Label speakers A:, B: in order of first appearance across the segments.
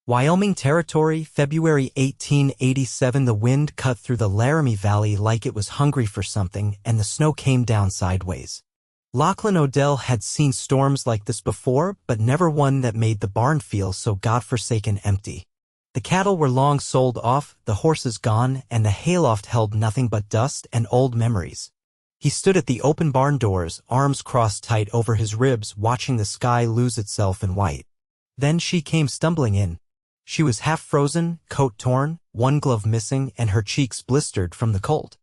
A: Wyoming Territory, February 1887. The wind cut through the Laramie Valley like it was hungry for something, and the snow came down sideways. Lachlan O'Dell had seen storms like this before, but never one that made the barn feel so godforsaken empty. The cattle were long sold off, the horses gone, and the hayloft held nothing but dust and old memories. He stood at the open barn doors, arms crossed tight over his ribs, watching the sky lose itself in white. Then she came stumbling in. She was half frozen, coat torn, one glove missing, and her cheeks blistered from the cold.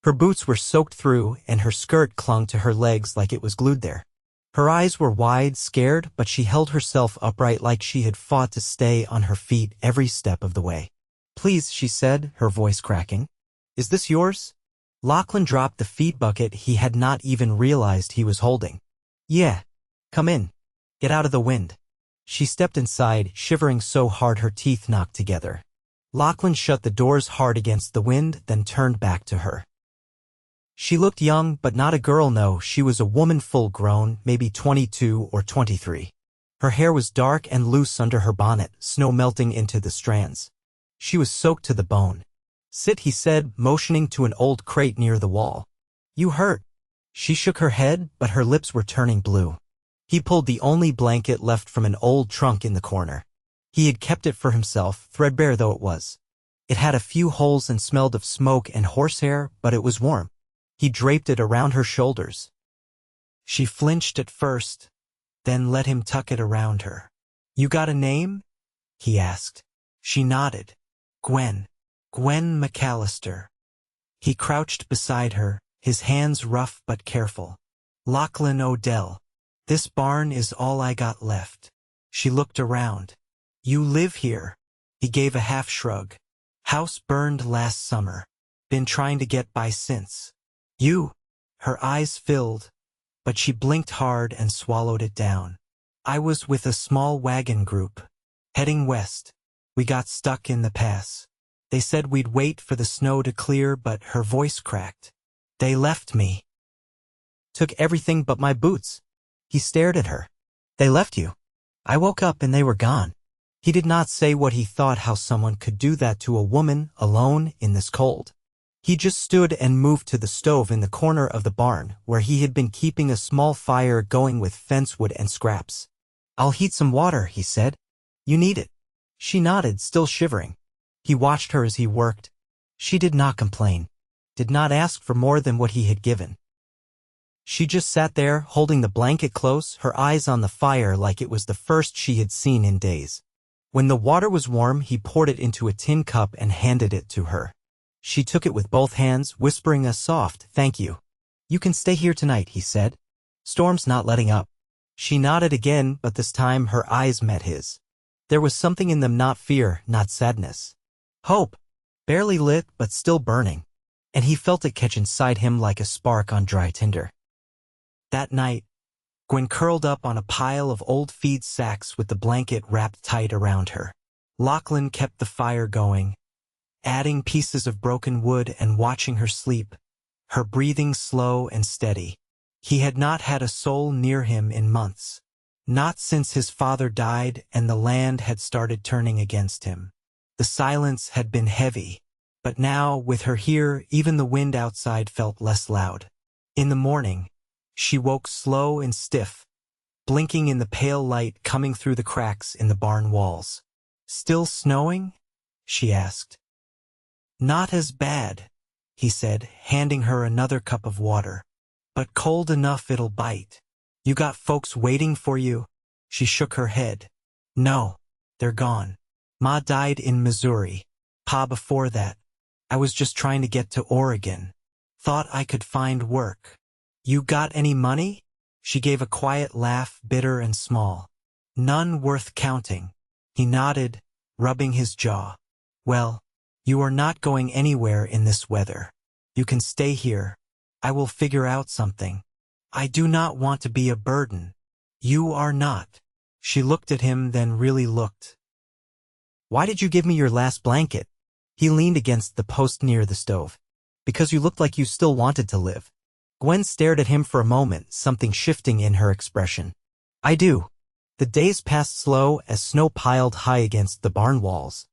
A: Her boots were soaked through, and her skirt clung to her legs like it was glued there. Her eyes were wide, scared, but she held herself upright like she had fought to stay on her feet every step of the way. "Please," she said, her voice cracking. "Is this yours?" Lachlan dropped the feed bucket he had not even realized he was holding. "Yeah. Come in. Get out of the wind." She stepped inside, shivering so hard her teeth knocked together. Lachlan shut the doors hard against the wind, then turned back to her. She looked young, but not a girl. No, she was a woman full grown, maybe 22 or 23. Her hair was dark and loose under her bonnet, snow melting into the strands. She was soaked to the bone. "Sit," he said, motioning to an old crate near the wall. "You hurt." She shook her head, but her lips were turning blue. He pulled the only blanket left from an old trunk in the corner. He had kept it for himself, threadbare though it was. It had a few holes and smelled of smoke and horsehair, but it was warm. He draped it around her shoulders. She flinched at first, then let him tuck it around her. "You got a name?" he asked. She nodded. "Gwen. Gwen McCallister." He crouched beside her, his hands rough but careful. "Lachlan O'Dell. This barn is all I got left." She looked around. "You live here?" He gave a half shrug. "House burned last summer. Been trying to get by since." "You?" Her eyes filled, but she blinked hard and swallowed it down. "I was with a small wagon group. Heading west. We got stuck in the pass. They said we'd wait for the snow to clear, but," her voice cracked, "they left me. Took everything but my boots." He stared at her. "They left you?" "I woke up and they were gone." He did not say what he thought, how someone could do that to a woman, alone, in this cold. He just stood and moved to the stove in the corner of the barn, where he had been keeping a small fire going with fence wood and scraps. "I'll heat some water," he said. "You need it." She nodded, still shivering. He watched her as he worked. She did not complain, did not ask for more than what he had given. She just sat there, holding the blanket close, her eyes on the fire like it was the first she had seen in days. When the water was warm, he poured it into a tin cup and handed it to her. She took it with both hands, whispering a soft, "Thank you." "You can stay here tonight," he said. "Storm's not letting up." She nodded again, but this time her eyes met his. There was something in them, not fear, not sadness. Hope, barely lit but still burning, and he felt it catch inside him like a spark on dry tinder. That night, Gwen curled up on a pile of old feed sacks with the blanket wrapped tight around her. Lachlan kept the fire going, adding pieces of broken wood and watching her sleep, her breathing slow and steady. He had not had a soul near him in months, not since his father died and the land had started turning against him. The silence had been heavy, but now, with her here, even the wind outside felt less loud. In the morning, she woke slow and stiff, blinking in the pale light coming through the cracks in the barn walls. "Still snowing?" she asked. "Not as bad," he said, handing her another cup of water. "But cold enough it'll bite. You got folks waiting for you?" She shook her head. "No, they're gone. Ma died in Missouri. Pa before that. I was just trying to get to Oregon. Thought I could find work." "You got any money?" She gave a quiet laugh, bitter and small. "None worth counting." He nodded, rubbing his jaw. "Well, you are not going anywhere in this weather. You can stay here. I will figure out something. I do not want to be a burden." "You are not." She looked at him, then really looked. "Why did you give me your last blanket?" He leaned against the post near the stove. "Because you looked like you still wanted to live." Gwen stared at him for a moment, something shifting in her expression. "I do. The days passed slow as snow piled high against the barn walls.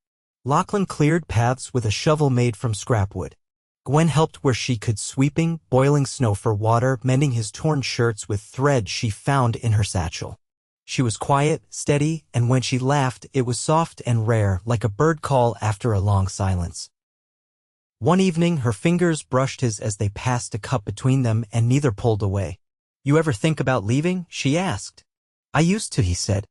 A: Lachlan cleared paths with a shovel made from scrap wood. Gwen helped where she could, sweeping, boiling snow for water, mending his torn shirts with thread she found in her satchel. She was quiet, steady, and when she laughed, it was soft and rare, like a bird call after a long silence. One evening, her fingers brushed his as they passed a cup between them, and neither pulled away. "You ever think about leaving?" she asked. "I used to," he said.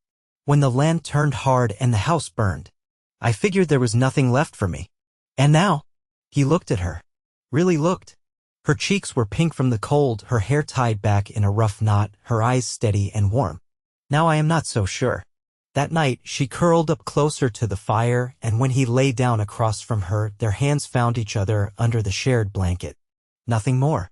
A: "When the land turned hard and the house burned. I figured there was nothing left for me. And now?" He looked at her. Really looked. Her cheeks were pink from the cold, her hair tied back in a rough knot, her eyes steady and warm. "Now I am not so sure." That night, she curled up closer to the fire, and when he lay down across from her, their hands found each other under the shared blanket. Nothing more.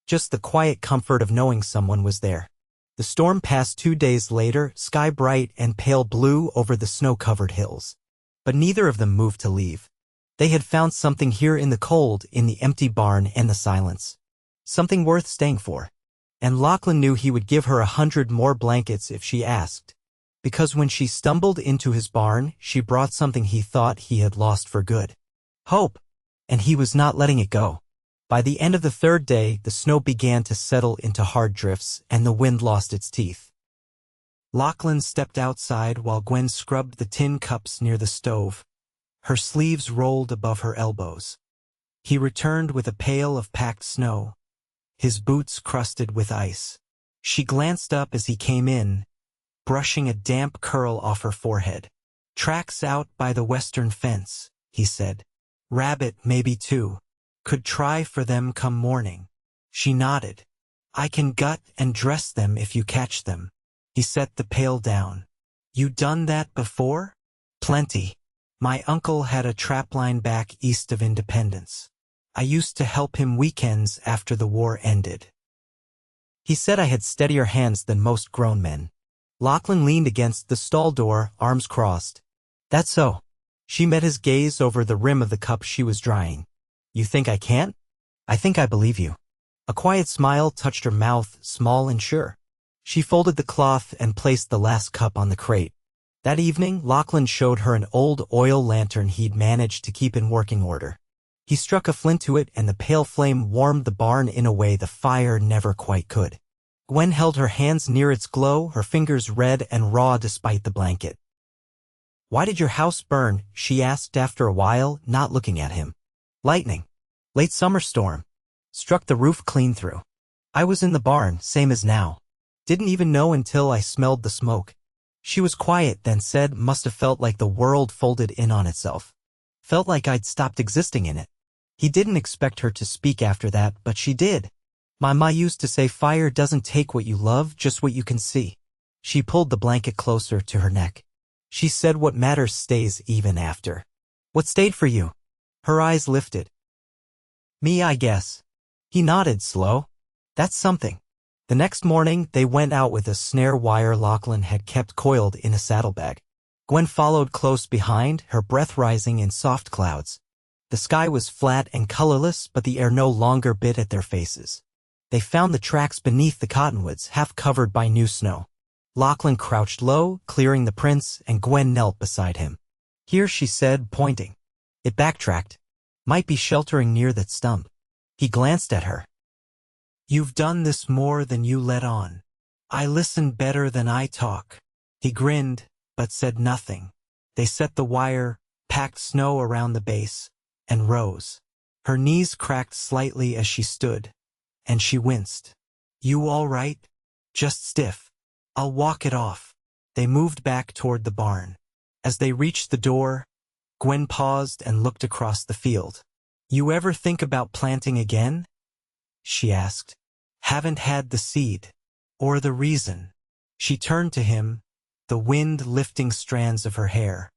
A: Just the quiet comfort of knowing someone was there. The storm passed 2 days later, sky bright and pale blue over the snow-covered hills. But neither of them moved to leave. They had found something here in the cold, in the empty barn and the silence. Something worth staying for. And Lachlan knew he would give her 100 more blankets if she asked. Because when she stumbled into his barn, she brought something he thought he had lost for good. Hope. And he was not letting it go. By the end of the 3rd day, the snow began to settle into hard drifts, and the wind lost its teeth. Lachlan stepped outside while Gwen scrubbed the tin cups near the stove. Her sleeves rolled above her elbows. He returned with a pail of packed snow, his boots crusted with ice. She glanced up as he came in, brushing a damp curl off her forehead. "Tracks out by the western fence," he said. "Rabbit maybe too. Could try for them come morning." She nodded. "I can gut and dress them if you catch them." He set the pail down. "You done that before?" "Plenty. My uncle had a trapline back east of Independence. I used to help him weekends after the war ended." He said I had steadier hands than most grown men. Lachlan leaned against the stall door, arms crossed. "That's so." She met his gaze over the rim of the cup she was drying. "You think I can't?" "I think I believe you." A quiet smile touched her mouth, small and sure. She folded the cloth and placed the last cup on the crate. That evening, Lachlan showed her an old oil lantern he'd managed to keep in working order. He struck a flint to it, and the pale flame warmed the barn in a way the fire never quite could. Gwen held her hands near its glow, her fingers red and raw despite the blanket. "Why did your house burn?" she asked after a while, not looking at him. "Lightning. Late summer storm. Struck the roof clean through. I was in the barn, same as now. Didn't even know until I smelled the smoke." She was quiet, then said, "Must have felt like the world folded in on itself. Felt like I'd stopped existing in it." He didn't expect her to speak after that, but she did. "My ma used to say fire doesn't take what you love, just what you can see." She pulled the blanket closer to her neck. She said, "What matters stays even after." "What stayed for you?" Her eyes lifted. "Me, I guess." He nodded, slow. "That's something." The next morning, they went out with a snare wire Lachlan had kept coiled in a saddlebag. Gwen followed close behind, her breath rising in soft clouds. The sky was flat and colorless, but the air no longer bit at their faces. They found the tracks beneath the cottonwoods, half covered by new snow. Lachlan crouched low, clearing the prints, and Gwen knelt beside him. "Here," she said, pointing. It backtracked. "Might be sheltering near that stump." He glanced at her. "You've done this more than you let on. I listen better than I talk." He grinned, but said nothing. They set the wire, packed snow around the base, and rose. Her knees cracked slightly as she stood, and she winced. "You all right?" "Just stiff. I'll walk it off." They moved back toward the barn. As they reached the door, Gwen paused and looked across the field. "You ever think about planting again?" she asked. "Haven't had the seed. Or the reason." She turned to him, the wind lifting strands of her hair.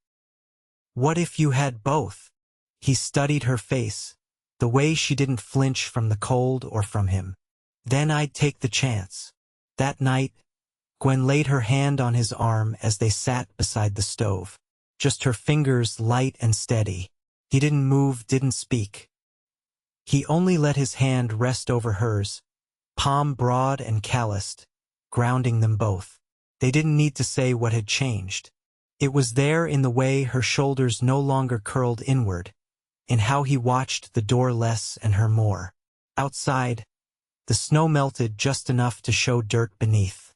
A: "What if you had both?" He studied her face, the way she didn't flinch from the cold or from him. "Then I'd take the chance." That night, Gwen laid her hand on his arm as they sat beside the stove. Just her fingers light and steady. He didn't move, didn't speak. He only let his hand rest over hers, palm broad and calloused, grounding them both. They didn't need to say what had changed. It was there in the way her shoulders no longer curled inward, in how he watched the door less and her more. Outside, the snow melted just enough to show dirt beneath.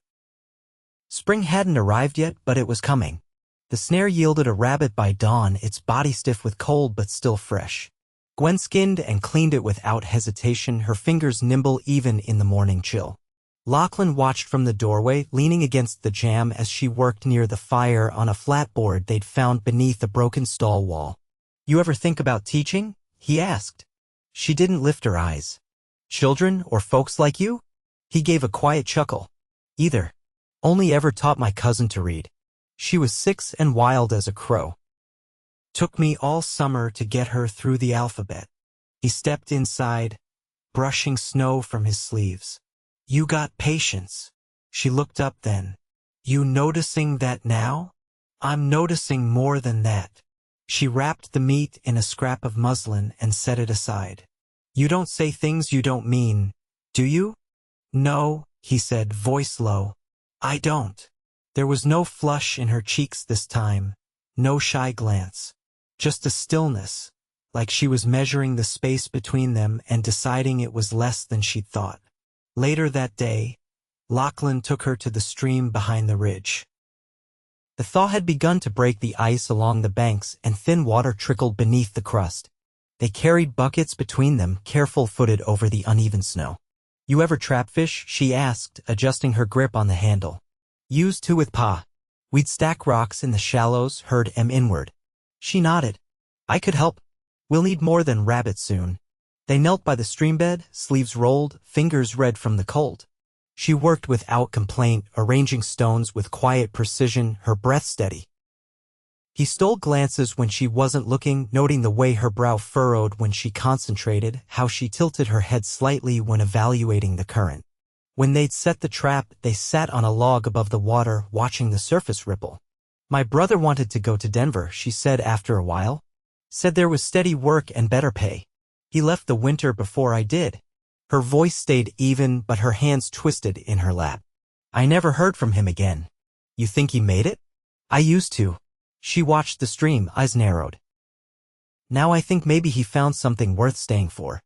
A: Spring hadn't arrived yet, but it was coming. The snare yielded a rabbit by dawn, its body stiff with cold but still fresh. Gwen skinned and cleaned it without hesitation, her fingers nimble even in the morning chill. Lachlan watched from the doorway, leaning against the jamb as she worked near the fire on a flat board they'd found beneath a broken stall wall. "You ever think about teaching?" he asked. She didn't lift her eyes. "Children or folks like you?" He gave a quiet chuckle. "Either. Only ever taught my cousin to read. She was 6 and wild as a crow. Took me all summer to get her through the alphabet." He stepped inside, brushing snow from his sleeves. "You got patience." She looked up then. "You noticing that now?" "I'm noticing more than that." She wrapped the meat in a scrap of muslin and set it aside. "You don't say things you don't mean, do you?" "No," he said, voice low. "I don't." There was no flush in her cheeks this time, no shy glance. Just a stillness, like she was measuring the space between them and deciding it was less than she'd thought. Later that day, Lachlan took her to the stream behind the ridge. The thaw had begun to break the ice along the banks and thin water trickled beneath the crust. They carried buckets between them, careful-footed over the uneven snow. "You ever trap fish?" she asked, adjusting her grip on the handle. "Used to with Pa. We'd stack rocks in the shallows, herd 'em inward." She nodded. "I could help. We'll need more than rabbits soon." They knelt by the streambed, sleeves rolled, fingers red from the cold. She worked without complaint, arranging stones with quiet precision, her breath steady. He stole glances when she wasn't looking, noting the way her brow furrowed when she concentrated, how she tilted her head slightly when evaluating the current. When they'd set the trap, they sat on a log above the water, watching the surface ripple. "My brother wanted to go to Denver," she said after a while. "Said there was steady work and better pay. He left the winter before I did." Her voice stayed even, but her hands twisted in her lap. "I never heard from him again." "You think he made it?" "I used to." She watched the stream, eyes narrowed. "Now I think maybe he found something worth staying for.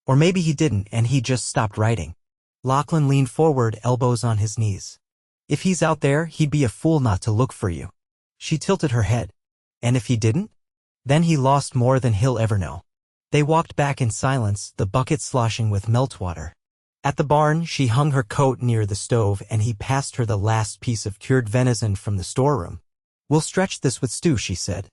A: Or maybe he didn't and he just stopped writing." Lachlan leaned forward, elbows on his knees. "If he's out there, he'd be a fool not to look for you." She tilted her head. "And if he didn't? Then he lost more than he'll ever know." They walked back in silence, the bucket sloshing with meltwater. At the barn, she hung her coat near the stove and he passed her the last piece of cured venison from the storeroom. "We'll stretch this with stew," she said.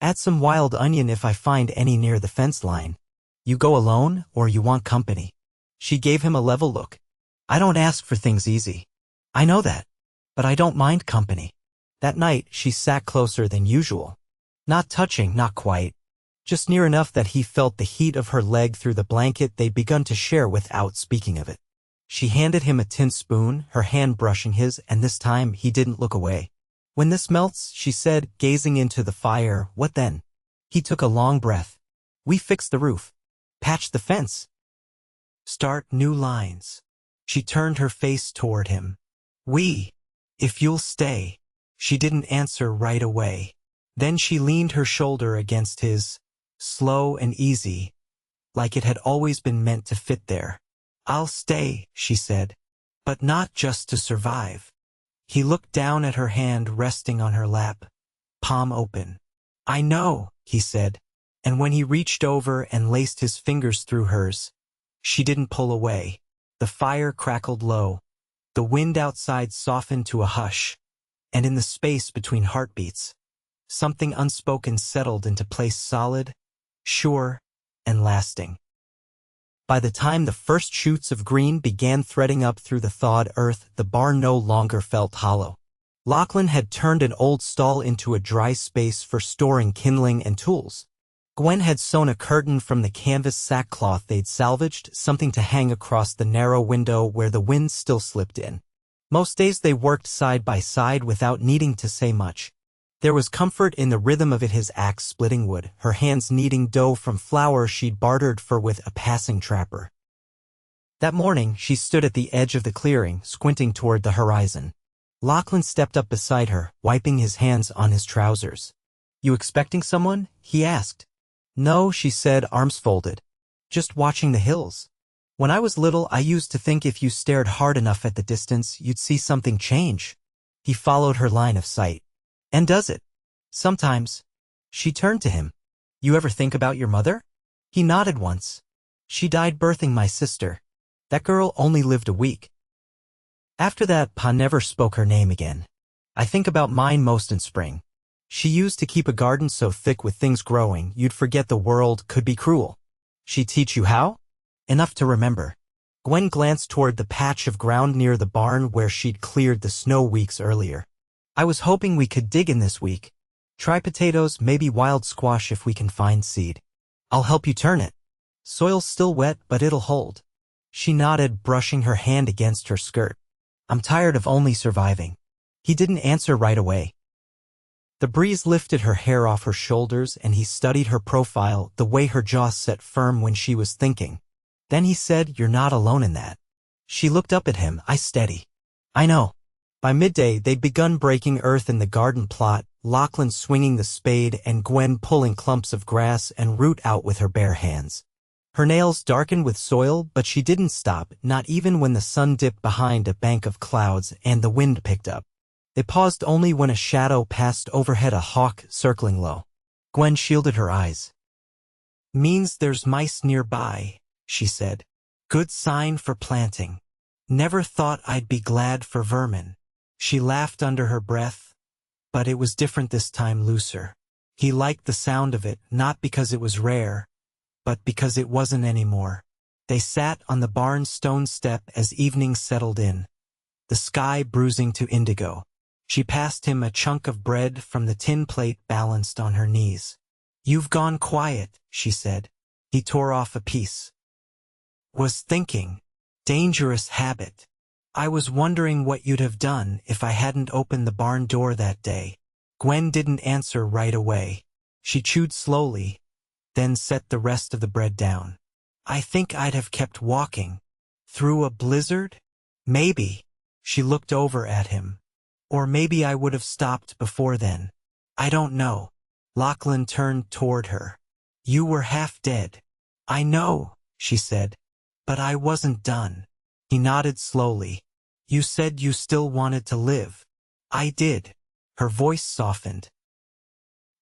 A: "Add some wild onion if I find any near the fence line. You go alone, or you want company?" She gave him a level look. "I don't ask for things easy. I know that. But I don't mind company." That night, she sat closer than usual. Not touching, not quite. Just near enough that he felt the heat of her leg through the blanket they'd begun to share without speaking of it. She handed him a tin spoon, her hand brushing his, and this time he didn't look away. "When this melts," she said, gazing into the fire, "what then?" He took a long breath. "We fix the roof. Patch the fence. Start new lines." She turned her face toward him. "We. If you'll stay." She didn't answer right away. Then she leaned her shoulder against his, slow and easy, like it had always been meant to fit there. "I'll stay," she said, "but not just to survive." He looked down at her hand resting on her lap, palm open. "I know," he said, and when he reached over and laced his fingers through hers, she didn't pull away. The fire crackled low. The wind outside softened to a hush, and in the space between heartbeats, something unspoken settled into place, solid, sure, and lasting. By the time the first shoots of green began threading up through the thawed earth, the barn no longer felt hollow. Lachlan had turned an old stall into a dry space for storing kindling and tools. Gwen had sewn a curtain from the canvas sackcloth they'd salvaged, something to hang across the narrow window where the wind still slipped in. Most days they worked side by side without needing to say much. There was comfort in the rhythm of it, his axe splitting wood, her hands kneading dough from flour she'd bartered for with a passing trapper. That morning, she stood at the edge of the clearing, squinting toward the horizon. Lachlan stepped up beside her, wiping his hands on his trousers. You expecting someone? He asked. No, she said, arms folded. Just watching the hills. When I was little, I used to think if you stared hard enough at the distance, you'd see something change. He followed her line of sight. And does it? Sometimes. She turned to him. You ever think about your mother? He nodded once. She died birthing my sister. That girl only lived a week. After that, Pa never spoke her name again. I think about mine most in spring. She used to keep a garden so thick with things growing, you'd forget the world could be cruel. She teach you how? Enough to remember. Gwen glanced toward the patch of ground near the barn where she'd cleared the snow weeks earlier. I was hoping we could dig in this week. Try potatoes, maybe wild squash if we can find seed. I'll help you turn it. Soil's still wet, but it'll hold. She nodded, brushing her hand against her skirt. I'm tired of only surviving. He didn't answer right away. The breeze lifted her hair off her shoulders and he studied her profile, the way her jaw set firm when she was thinking. Then he said, You're not alone in that. She looked up at him, steady. I know. By midday, they'd begun breaking earth in the garden plot, Lachlan swinging the spade and Gwen pulling clumps of grass and root out with her bare hands. Her nails darkened with soil, but she didn't stop, not even when the sun dipped behind a bank of clouds and the wind picked up. They paused only when a shadow passed overhead, a hawk circling low. Gwen shielded her eyes. Means there's mice nearby, she said. Good sign for planting. Never thought I'd be glad for vermin. She laughed under her breath, but it was different this time, looser. He liked the sound of it, not because it was rare, but because it wasn't anymore. They sat on the barn stone step as evening settled in, the sky bruising to indigo. She passed him a chunk of bread from the tin plate balanced on her knees. You've gone quiet, she said. He tore off a piece. Was thinking. Dangerous habit. I was wondering what you'd have done if I hadn't opened the barn door that day. Gwen didn't answer right away. She chewed slowly, then set the rest of the bread down. I think I'd have kept walking. Through a blizzard? Maybe. She looked over at him. Or maybe I would have stopped before then. I don't know. Lachlan turned toward her. You were half dead. I know, she said. But I wasn't done. He nodded slowly. You said you still wanted to live. I did. Her voice softened.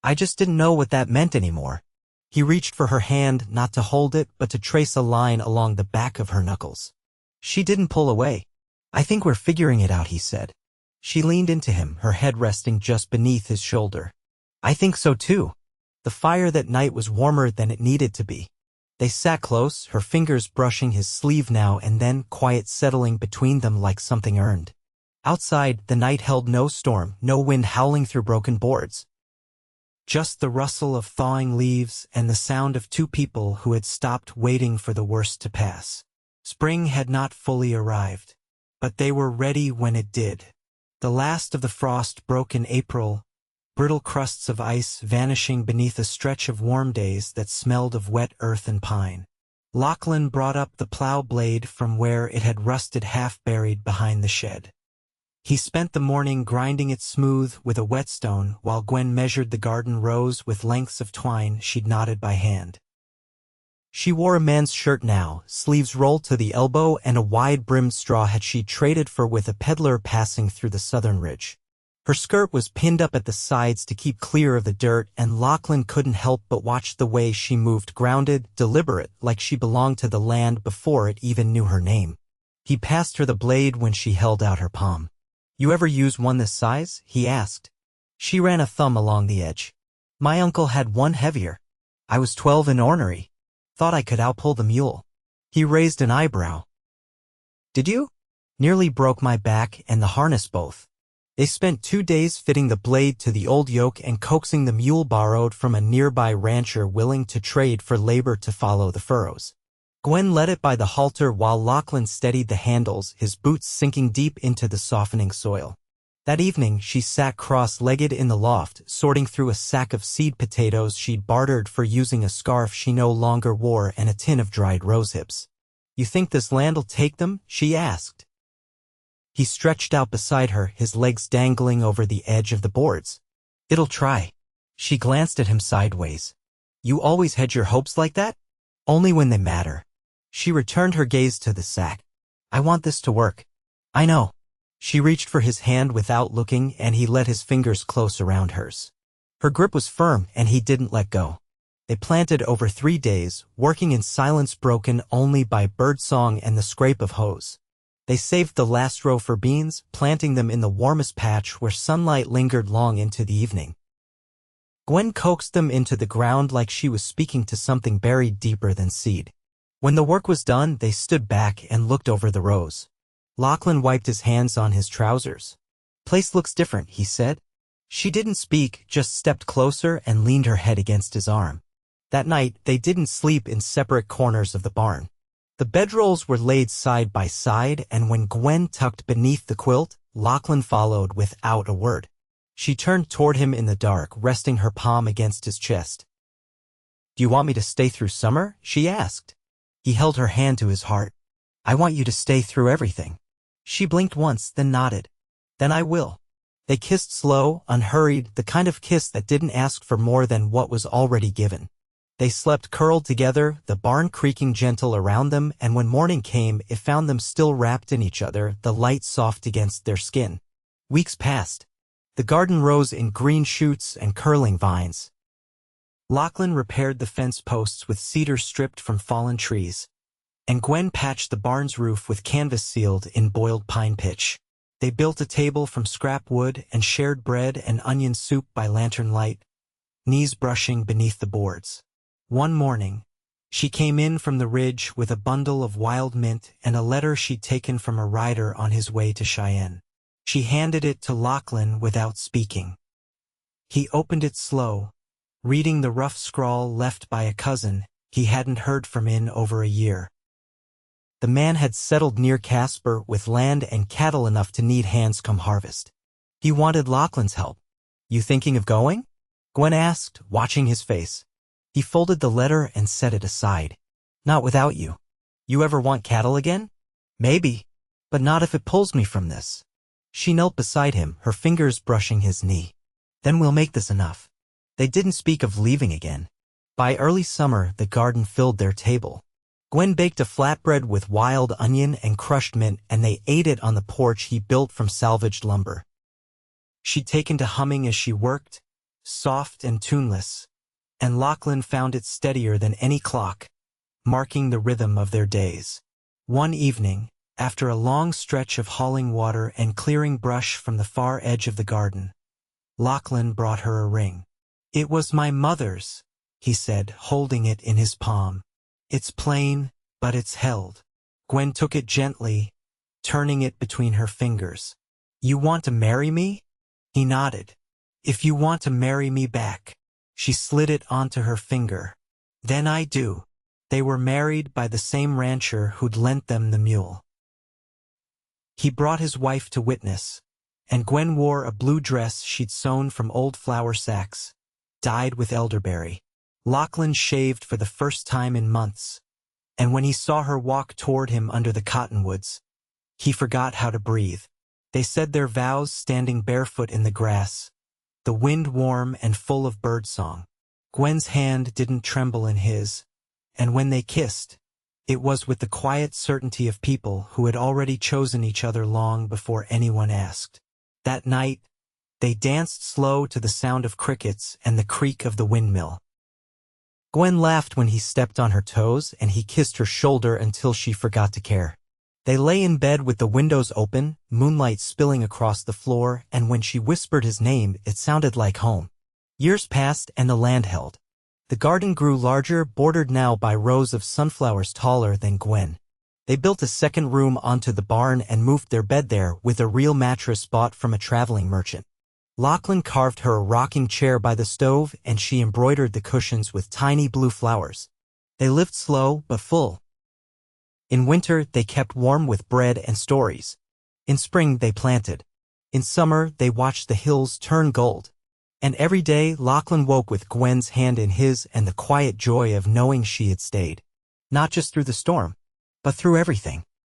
A: I just didn't know what that meant anymore. He reached for her hand, not to hold it, but to trace a line along the back of her knuckles. She didn't pull away. I think we're figuring it out, he said. She leaned into him, her head resting just beneath his shoulder. I think so too. The fire that night was warmer than it needed to be. They sat close, her fingers brushing his sleeve now and then, quiet settling between them like something earned. Outside, the night held no storm, no wind howling through broken boards. Just the rustle of thawing leaves and the sound of two people who had stopped waiting for the worst to pass. Spring had not fully arrived, but they were ready when it did. The last of the frost broke in April, brittle crusts of ice vanishing beneath a stretch of warm days that smelled of wet earth and pine. Lachlan brought up the plow blade from where it had rusted half buried behind the shed. He spent the morning grinding it smooth with a whetstone while Gwen measured the garden rows with lengths of twine she'd knotted by hand. She wore a man's shirt now, sleeves rolled to the elbow and a wide-brimmed straw hat she'd traded for with a peddler passing through the southern ridge. Her skirt was pinned up at the sides to keep clear of the dirt, and Lachlan couldn't help but watch the way she moved, grounded, deliberate, like she belonged to the land before it even knew her name. He passed her the blade when she held out her palm. You ever use one this size? He asked. She ran a thumb along the edge. My uncle had one heavier. I was 12 and ornery. Thought I could outpull the mule. He raised an eyebrow. Did you? Nearly broke my back and the harness both. They spent 2 days fitting the blade to the old yoke and coaxing the mule borrowed from a nearby rancher willing to trade for labor to follow the furrows. Gwen led it by the halter while Lachlan steadied the handles, his boots sinking deep into the softening soil. That evening, she sat cross-legged in the loft, sorting through a sack of seed potatoes she'd bartered for using a scarf she no longer wore and a tin of dried rosehips. You think this land'll take them? She asked. He stretched out beside her, his legs dangling over the edge of the boards. "It'll try." She glanced at him sideways. "You always hedge your hopes like that?" "Only when they matter." She returned her gaze to the sack. "I want this to work." "I know." She reached for his hand without looking, and he let his fingers close around hers. Her grip was firm, and he didn't let go. They planted over 3 days, working in silence broken only by birdsong and the scrape of hose. They saved the last row for beans, planting them in the warmest patch where sunlight lingered long into the evening. Gwen coaxed them into the ground like she was speaking to something buried deeper than seed. When the work was done, they stood back and looked over the rows. Lachlan wiped his hands on his trousers. "Place looks different," he said. She didn't speak, just stepped closer and leaned her head against his arm. That night, they didn't sleep in separate corners of the barn. The bedrolls were laid side by side, and when Gwen tucked beneath the quilt, Lachlan followed without a word. She turned toward him in the dark, resting her palm against his chest. "Do you want me to stay through summer?" she asked. He held her hand to his heart. "I want you to stay through everything." She blinked once, then nodded. "Then I will." They kissed slow, unhurried, the kind of kiss that didn't ask for more than what was already given. They slept curled together, the barn creaking gentle around them, and when morning came, it found them still wrapped in each other, the light soft against their skin. Weeks passed. The garden rose in green shoots and curling vines. Lachlan repaired the fence posts with cedar stripped from fallen trees, and Gwen patched the barn's roof with canvas sealed in boiled pine pitch. They built a table from scrap wood and shared bread and onion soup by lantern light, knees brushing beneath the boards. One morning, she came in from the ridge with a bundle of wild mint and a letter she'd taken from a rider on his way to Cheyenne. She handed it to Lachlan without speaking. He opened it slow, reading the rough scrawl left by a cousin he hadn't heard from in over a year. The man had settled near Casper with land and cattle enough to need hands come harvest. He wanted Lachlan's help. "You thinking of going?" Gwen asked, watching his face. He folded the letter and set it aside. "Not without you. You ever want cattle again?" "Maybe, but not if it pulls me from this." She knelt beside him, her fingers brushing his knee. "Then we'll make this enough." They didn't speak of leaving again. By early summer, the garden filled their table. Gwen baked a flatbread with wild onion and crushed mint, and they ate it on the porch he built from salvaged lumber. She'd taken to humming as she worked, soft and tuneless, and Lachlan found it steadier than any clock, marking the rhythm of their days. One evening, after a long stretch of hauling water and clearing brush from the far edge of the garden, Lachlan brought her a ring. "It was my mother's," he said, holding it in his palm. "It's plain, but it's held." Gwen took it gently, turning it between her fingers. "You want to marry me?" He nodded. "If you want to marry me back." She slid it onto her finger. "Then I do." They were married by the same rancher who'd lent them the mule. He brought his wife to witness, and Gwen wore a blue dress she'd sewn from old flour sacks, dyed with elderberry. Lachlan shaved for the first time in months, and when he saw her walk toward him under the cottonwoods, he forgot how to breathe. They said their vows standing barefoot in the grass, the wind warm and full of birdsong. Gwen's hand didn't tremble in his, and when they kissed, it was with the quiet certainty of people who had already chosen each other long before anyone asked. That night, they danced slow to the sound of crickets and the creak of the windmill. Gwen laughed when he stepped on her toes, and he kissed her shoulder until she forgot to care. They lay in bed with the windows open, moonlight spilling across the floor, and when she whispered his name, it sounded like home. Years passed, and the land held. The garden grew larger, bordered now by rows of sunflowers taller than Gwen. They built a second room onto the barn and moved their bed there with a real mattress bought from a traveling merchant. Lachlan carved her a rocking chair by the stove, and she embroidered the cushions with tiny blue flowers. They lived slow but full. In winter, they kept warm with bread and stories. In spring, they planted. In summer, they watched the hills turn gold. And every day, Lachlan woke with Gwen's hand in his and the quiet joy of knowing she had stayed. Not just through the storm, but through everything.